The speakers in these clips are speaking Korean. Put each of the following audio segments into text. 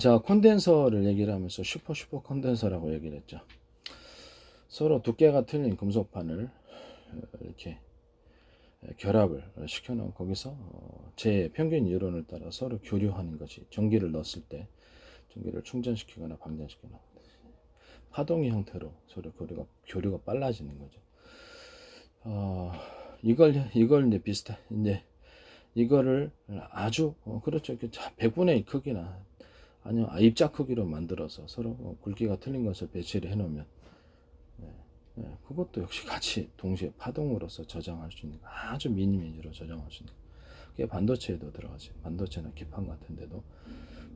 자, 콘덴서를 얘기를 하면서 슈퍼 콘덴서라고 얘기를 했죠. 서로 두께가 틀린 금속판을 이렇게 결합을 시켜놓은 거기서 제 평균 이론을 따라 서로 교류하는 것이, 전기를 넣었을 때 전기를 충전시키거나 방전시키거나 파동의 형태로 서로 교류가 빨라지는 거죠. 이걸 이제 이제 이거를 아주 그렇죠. 100분의 1 크기나 아니면 입자 크기로 만들어서 서로 굵기가 틀린 것을 배치를 해놓으면 그것도 역시 같이 동시에 파동으로서 저장할 수 있는, 아주 미니미니로 저장할 수 있는, 그게 반도체에도 들어가지. 반도체나 기판 같은 데도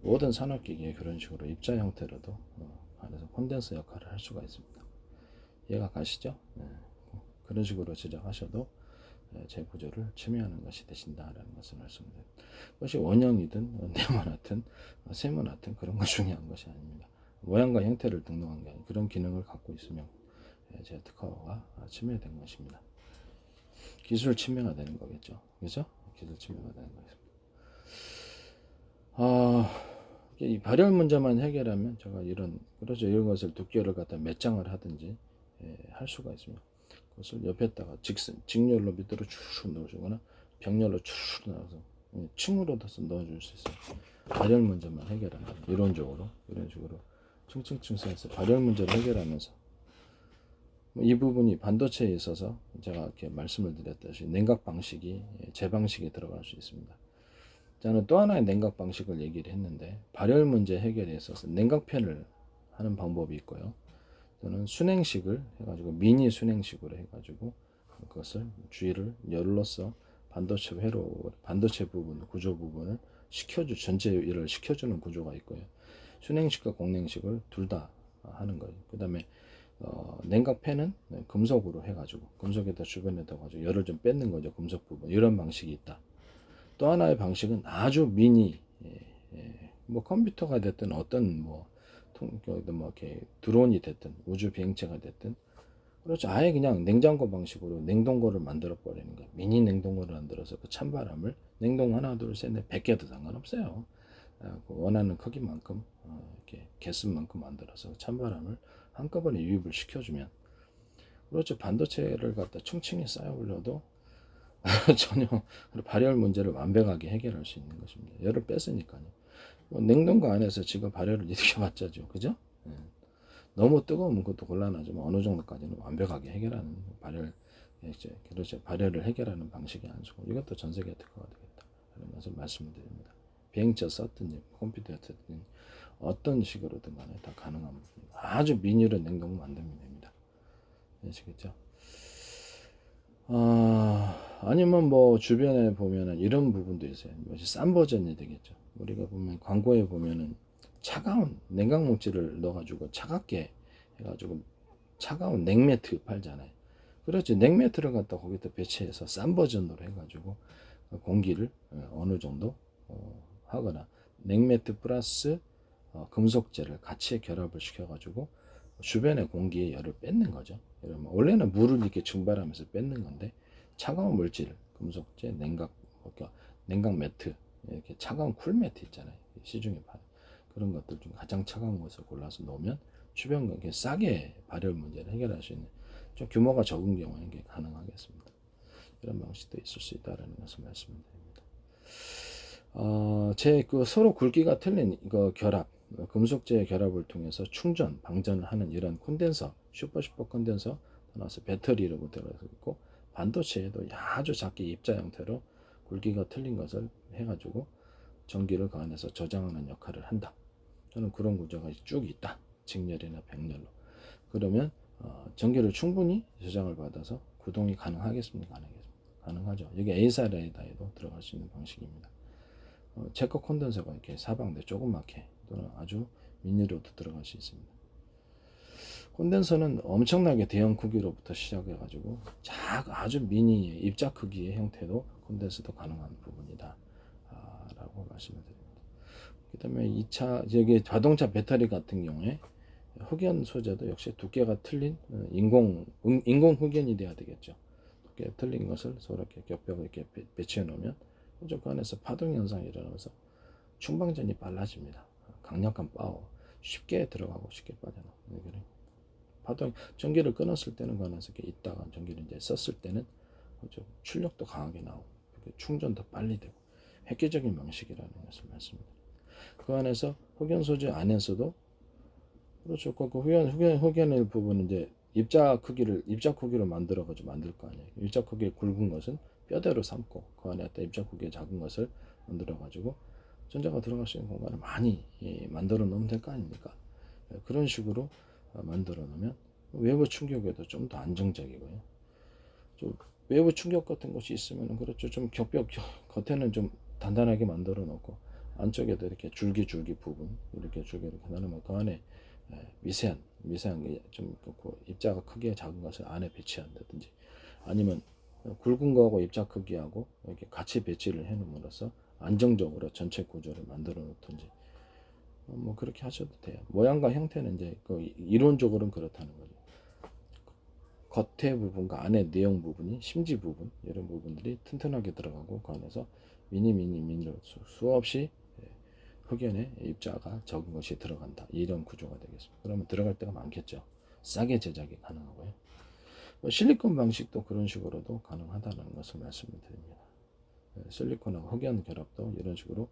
모든 산업기기에 그런 식으로 입자 형태로도 안에서 콘덴서 역할을 할 수가 있습니다. 이해가 가시죠? 그런 식으로 제작하셔도 제 구조를 침해하는 것이 되신다라는 것을 말씀드립니다. 그것이 원형이든 네모나든 세모나든 그런 거 중요한 것이 아닙니다. 모양과 형태를 등록한 게 아니라 그런 기능을 갖고 있으면 제 특허가 침해된 것입니다. 기술 침해가 되는 거겠죠. 그죠? 기술 침해가 되는 거겠습니다. 이 발열 문제만 해결하면 제가 그렇죠. 이런 것을 두께를 갖다 몇 장을 하든지 할 수가 있습니다. 그것을 옆에다가 직렬로 밑으로 쭉 넣어주거나 병렬로 쭉 넣어서 층으로 넣어줄 수 있어요. 발열 문제만 해결하면 이런 식으로 층층층 쌓여서 발열 문제를 해결하면서 이 부분이 반도체에 있어서 제가 이렇게 말씀을 드렸듯이 냉각 방식이 제 방식에 들어갈 수 있습니다. 저는 또 하나의 냉각 방식을 얘기를 했는데, 발열 문제 해결에 있어서 냉각팬을 하는 방법이 있고요. 또는 순행식을 해가지고 미니 순행식으로 해가지고 그것을 주위를 열로써 반도체 부분 구조 부분을 전체를 시켜주는 구조가 있고요. 순행식과 공냉식을 둘 다 하는 거예요. 그 다음에 냉각팬은 금속으로 해가지고 금속에다 주변에다 가지고 열을 좀 뺏는 거죠. 금속 부분, 이런 방식이 있다. 또 하나의 방식은 아주 미니, 뭐 컴퓨터가 됐든 어떤 뭐 이렇게 드론이 됐든 우주 비행체가 됐든, 그렇죠. 아예 그냥 냉장고 방식으로 냉동고를 만들어 버리는 거예요. 미니 냉동고를 만들어서 그 찬바람을 냉동 하나 둘셋넷 100개도 상관없어요. 그 원하는 크기만큼 이렇게 개수만큼 만들어서 찬바람을 한꺼번에 유입을 시켜주면, 그렇죠. 반도체를 갖다 층층이 쌓여 올려도 전혀 발열 문제를 완벽하게 해결할 수 있는 것입니다. 열을 뺐으니까요. 냉동고 안에서 지금 발열을 이렇게 받자죠. 그죠? 너무 뜨거우면 그것도 곤란하지만 어느 정도까지는 완벽하게 해결하는 그렇죠. 발열을 해결하는 방식이 안수고, 이것도 전 세계 특허가 되겠다. 이런 것을 말씀을 드립니다. 비행체 썼든지 컴퓨터에 썼든지 어떤 식으로든 간에 다 가능한 부분입니다. 아주 미니로 냉동을 만들면 됩니다. 아시겠죠? 아니면 뭐 주변에 보면은 이런 부분도 있어요. 싼 버전이 되겠죠. 우리가 보면 광고에 보면은 차가운 냉각 물질을 넣어가지고 차갑게 해가지고 차가운 냉매트 팔잖아요. 그렇지. 냉매트를 갖다 거기다 배치해서 싼 버전으로 해가지고 공기를 어느 정도 하거나, 냉매트 플러스 금속재를 같이 결합을 시켜가지고 주변의 공기의 열을 뺏는 거죠. 이러면 원래는 물을 이렇게 증발하면서 뺏는 건데, 차가운 물질, 금속재, 냉각 매트, 이렇게 차가운 쿨 매트 있잖아요. 시중에 파는 그런 것들 중 가장 차가운 것을 골라서 놓으면 주변 공기에 싸게 발열 문제를 해결할 수 있는, 좀 규모가 적은 경우에 이게 가능하겠습니다. 이런 방식도 있을 수 있다는 것을 말씀드립니다. 제 서로 굵기가 틀린 이거 금속재 결합을 통해서 충전, 방전을 하는 이런 콘덴서, 슈퍼 콘덴서 나와서 배터리로 들어가 있고, 반도체에도 아주 작게 입자 형태로 굵기가 틀린 것을 해가지고 전기를 그 안에서 저장하는 역할을 한다. 저는 그런 구조가 쭉 있다. 직렬이나 백렬로. 그러면 전기를 충분히 저장을 받아서 구동이 가능하겠습니까? 가능하죠. 여기 A사레다에도 들어갈 수 있는 방식입니다. 체커 콘덴서가 이렇게 사방대 조그맣게 또는 아주 미니로도 들어갈 수 있습니다. 콘덴서는 엄청나게 대형 크기로부터 시작해가지고 아주 미니 입자 크기의 형태도 콘덴서도 가능한 부분이다 라고 말씀을 드립니다. 그 다음에 2차 여기 자동차 배터리 같은 경우에 흑연 소재도 역시 두께가 틀린 인공 흑연이 돼야 되겠죠. 두께가 틀린 것을 서로 이렇게 겹벽을 이렇게 배치해 놓으면 그 안에서 파동 현상이 일어나면서 충방전이 빨라집니다. 강력한 파워, 쉽게 들어가고 쉽게 빠져나가고. 그래. 파동 전기를 끊었을 때는 그 안에서 이렇게 있다가 전기를 이제 썼을 때는 좀 출력도 강하게 나오고 충전도 빨리 되고 획기적인 방식이라는 것을 말씀드립니다. 그 안에서 흑연 소재 안에서도 그렇죠. 그 흑연의 부분은 이제 입자 크기로 만들어 가지고 만들 거 아니에요. 입자 크기 굵은 것은 뼈대로 삼고 그 안에 입자 크기 작은 것을 만들어 가지고 전자가 들어갈 수 있는 공간을 많이 만들어 놓으면 될 거 아닙니까? 그런 식으로 만들어 놓으면 외부 충격에도 좀 더 안정적이고요. 좀 외부 충격 같은 것이 있으면 그렇죠. 좀 겉에는 좀 단단하게 만들어 놓고 안쪽에도 이렇게 줄기 부분 이렇게 나누면 그 안에 미세한 좀 입자가 크게 작은 것을 안에 배치한다든지 아니면 굵은 거하고 입자 크기하고 이렇게 같이 배치를 해 놓음으로써 안정적으로 전체 구조를 만들어 놓든지 뭐 그렇게 하셔도 돼요. 모양과 형태는 이제 그 이론적으로는 그렇다는 거죠. 겉에 부분과 안에 내용 부분이 심지 부분 이런 부분들이 튼튼하게 들어가고 그 안에서 미니로 수없이 흑연의 입자가 적은 것이 들어간다. 이런 구조가 되겠습니다. 그러면 들어갈 때가 많겠죠. 싸게 제작이 가능하고요. 실리콘 방식도 그런 식으로도 가능하다는 것을 말씀을 드립니다. 실리콘하고 흑연 결합도 이런 식으로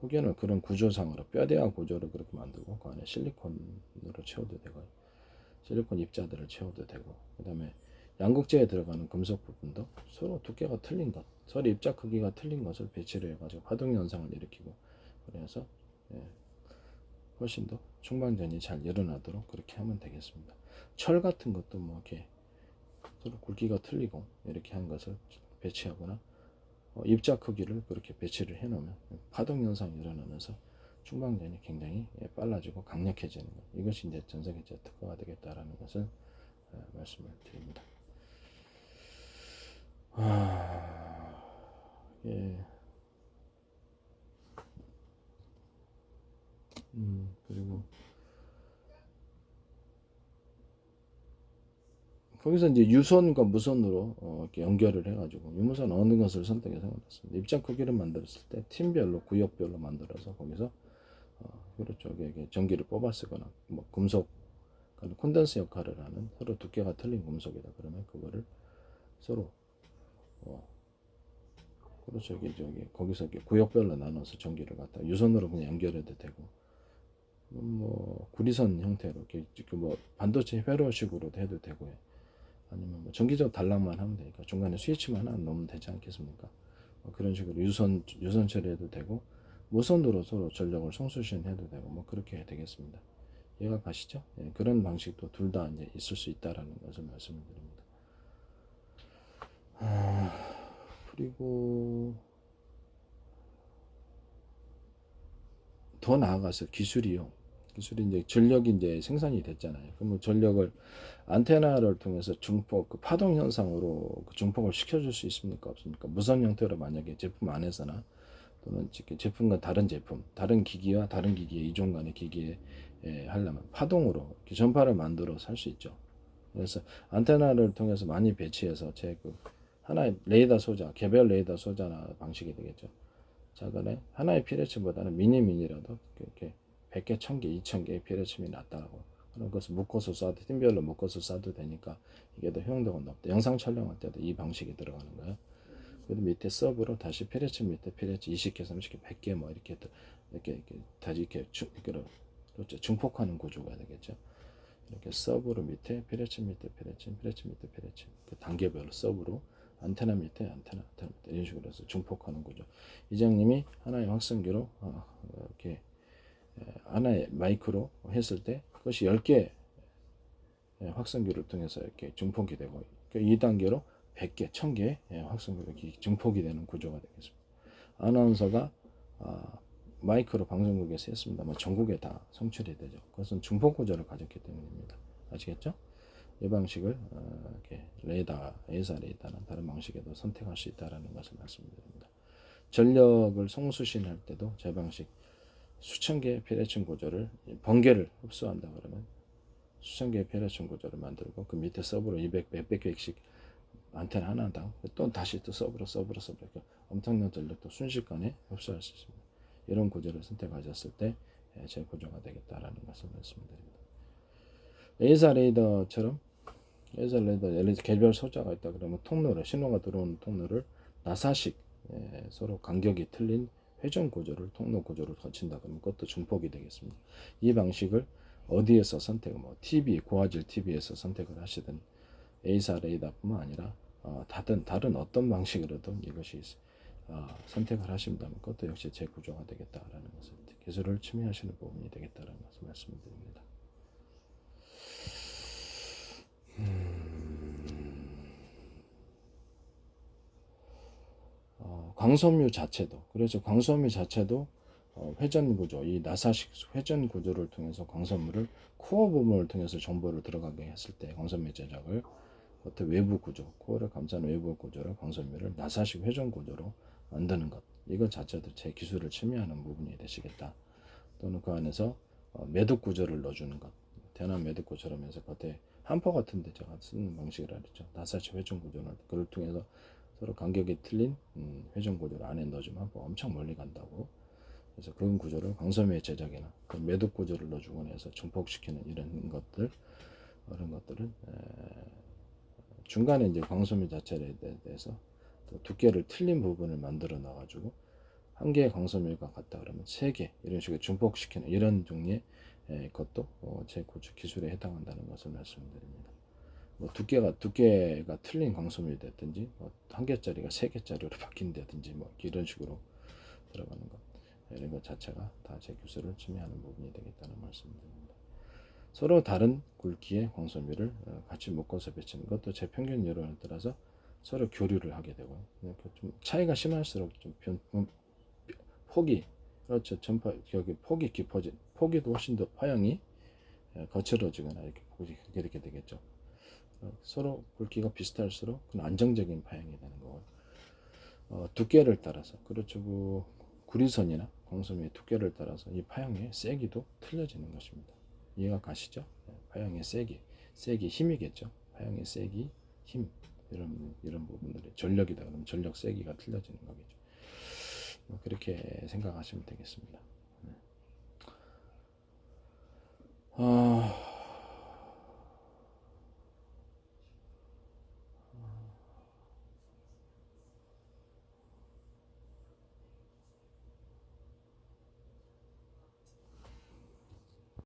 흑연을 그런 구조상으로 뼈대와 구조를 그렇게 만들고 그 안에 실리콘으로 채워도 되고요. 실리콘 입자들을 채워도 되고 그 다음에 양극재에 들어가는 금속 부분도 서로 두께가 틀린 것 서로 입자 크기가 틀린 것을 배치를 해가지고 파동 현상을 일으키고 그래서 훨씬 더 충방전이 잘 일어나도록 그렇게 하면 되겠습니다. 철 같은 것도 뭐 이렇게 서로 굵기가 틀리고 이렇게 한 것을 배치하거나 입자 크기를 그렇게 배치를 해 놓으면 파동 현상이 일어나면서 충방전이 굉장히 빨라지고 강력해지는 것. 이것이 이제 전자기체 특허가 되겠다라는 것을 말씀을 드립니다. 예. 그리고 거기서 이제 유선과 무선으로 이렇게 연결을 해가지고 유무선 어느 것을 선택해서 만들었습니다. 입자 크기를 만들었을 때 팀별로 구역별로 만들어서 거기서 그렇죠. 이게 전기를 뽑아 쓰거나 뭐 금속 콘덴서 역할을 하는 서로 두께가 틀린 금속이다. 그러면 그거를 서로 그렇죠. 이게 거기서 이렇게 구역별로 나눠서 전기를 갖다 유선으로 그냥 연결해도 되고 뭐 구리선 형태로 이렇게 뭐 반도체 회로식으로도 해도 되고요. 아니면 뭐 전기적 단락만 하면 되니까 중간에 스위치만 하나 넣으면 되지 않겠습니까? 그런 식으로 유선 처리해도 되고 무선으로 서로 전력을 송수신해도 되고 뭐 그렇게 되겠습니다. 이해가 가시죠? 예, 그런 방식도 둘 다 이제 있을 수 있다라는 것을 말씀을 드립니다. 그리고 더 나아가서 기술이 이제 전력이 이제 생산이 됐잖아요. 그러면 전력을 안테나를 통해서 증폭, 그 파동 현상으로 그 증폭을 시켜줄 수 있습니까? 없습니까? 무선 형태로 만약에 제품 안에서나 또는 제품과 다른 제품, 다른 기기와 다른 기기의 이종 간의 기기에 하려면 파동으로 전파를 만들어서 할 수 있죠. 그래서 안테나를 통해서 많이 배치해서 그 하나의 레이더 소자, 개별 레이더 소자나 방식이 되겠죠. 작은에 하나의 피레침보다는 미니라도 이렇게 100개, 1000개, 2000개의 피레침이 낫다고. 그런 것을 묶어서 쏴도 팀별로 묶어서 쏴도 되니까 이게 더 효용도가 높다. 영상 촬영할 때도 이 방식이 들어가는 거예요. 그리고 밑에 서브로 다시 피레침 밑에 피레침 20개, 30개, 100개 뭐 이렇게 다시 이렇게 그렇죠. 증폭하는 구조가 되겠죠. 이렇게 서브로 밑에 피레침 밑에 피레침 밑에 피레침 그 단계별로 서브로 안테나 밑에 안테나 밑에 이런 식으로 해서 증폭하는 거죠. 이장님이 하나의 확성기로 이렇게 하나의 마이크로 했을 때 그것이 10개 확성기를 통해서 이렇게 증폭이 되고 2단계로 100개, 1000개 확성기로 이렇게 증폭이 되는 구조가 되겠습니다. 아나운서가 마이크로 방송국에서 했습니다만 전국에 다 송출이 되죠. 그것은 증폭 구조를 가졌기 때문입니다. 아시겠죠? 이 방식을 이렇게 A사 레이더나 다른 방식에도 선택할 수 있다는 것을 말씀드립니다. 전력을 송수신할 때도 제 방식 수천 개의 피레침 구조를 번개를 흡수한다 그러면 수천 개의 피레침 구조를 만들고 그 밑에 서브로 200, 몇백 개씩 안테나 하나당 또 다시 또 서브로 엄청난 전력도 순식간에 흡수할 수 있습니다. 이런 구조를 선택하셨을 때 재구조가 되겠다라는 것을 말씀드립니다. A사 레이더처럼 A사 레이더 예를 들어 개별 소자가 있다 그러면 통로를 신호가 들어오는 통로를 나사식 서로 간격이 틀린 회전 구조를 통로 구조를 거친다 그러면 그것도 중폭이 되겠습니다. 이 방식을 어디에서 선택, 뭐 TV 고화질 TV에서 선택을 하시든 A사 레이더뿐만 아니라 다른 어떤 방식으로든 이것이 선택을 하신다면 그것도 역시 재구조가 되겠다라는 것을 기술을 침해하시는 부분이 되겠다라는 것을 말씀드립니다. 광섬유 자체도 그래서 광섬유 자체도 회전 구조 이 나사식 회전 구조를 통해서 광섬유를 코어 부분을 통해서 정보를 들어가게 했을 때 광섬유 제작을 어떤 외부 구조 코어를 감싸는 외부 구조를 광섬유를 나사식 회전 구조로 만드는 것 이것 자체도 제 기술을 침해하는 부분이 되시겠다. 또는 그 안에서 매듭 구조를 넣어주는 것 대남 매듭 구조처럼 해서 겉에 함포 같은데 제가 쓰는 방식이라 그랬죠. 나사식 회전 구조는 그걸 통해서 서로 간격이 틀린 회전 구조를 안에 넣어주면 함포 엄청 멀리 간다고. 그래서 그런 구조를 광섬유의 제작이나 그 매듭 구조를 넣어주거나 해서 증폭시키는 이런 것들 그런 것들은 중간에 이제 광섬유 자체에 대해서 또 두께를 틀린 부분을 만들어 놔가지고 한 개의 광섬유가 같다 그러면 세 개 이런 식으로 증폭시키는 이런 종류의 것도 제 구조 기술에 해당한다는 것을 말씀드립니다. 뭐 두께가 틀린 광섬유 됐든지 한 개짜리가 세 개짜리로 바뀐다든지 뭐 이런 식으로 들어가는 것 이런 것 자체가 다 제 기술을 침해하는 부분이 되겠다는 말씀드립니다. 서로 다른 굵기의 광섬유를 같이 묶어서 배치는 것도 제 평균 이론에 따라서 서로 교류를 하게 되고 좀 차이가 심할수록 좀 폭이 그렇죠. 전파 여기 폭이 깊어진 폭이도 훨씬 더 파형이 거칠어지거나 이렇게 되겠죠. 서로 굵기가 비슷할수록 그건 안정적인 파형이 되는 거고 두께를 따라서 그렇죠. 그 구리선이나 광섬유의 두께를 따라서 이 파형의 세기도 틀려지는 것입니다. 이해가 가시죠? 파형의 세기 힘이겠죠. 파형의 세기 힘 이런 부분들이 전력이다 그러면 전력 세기가 틀려지는 거겠죠. 그렇게 생각하시면 되겠습니다.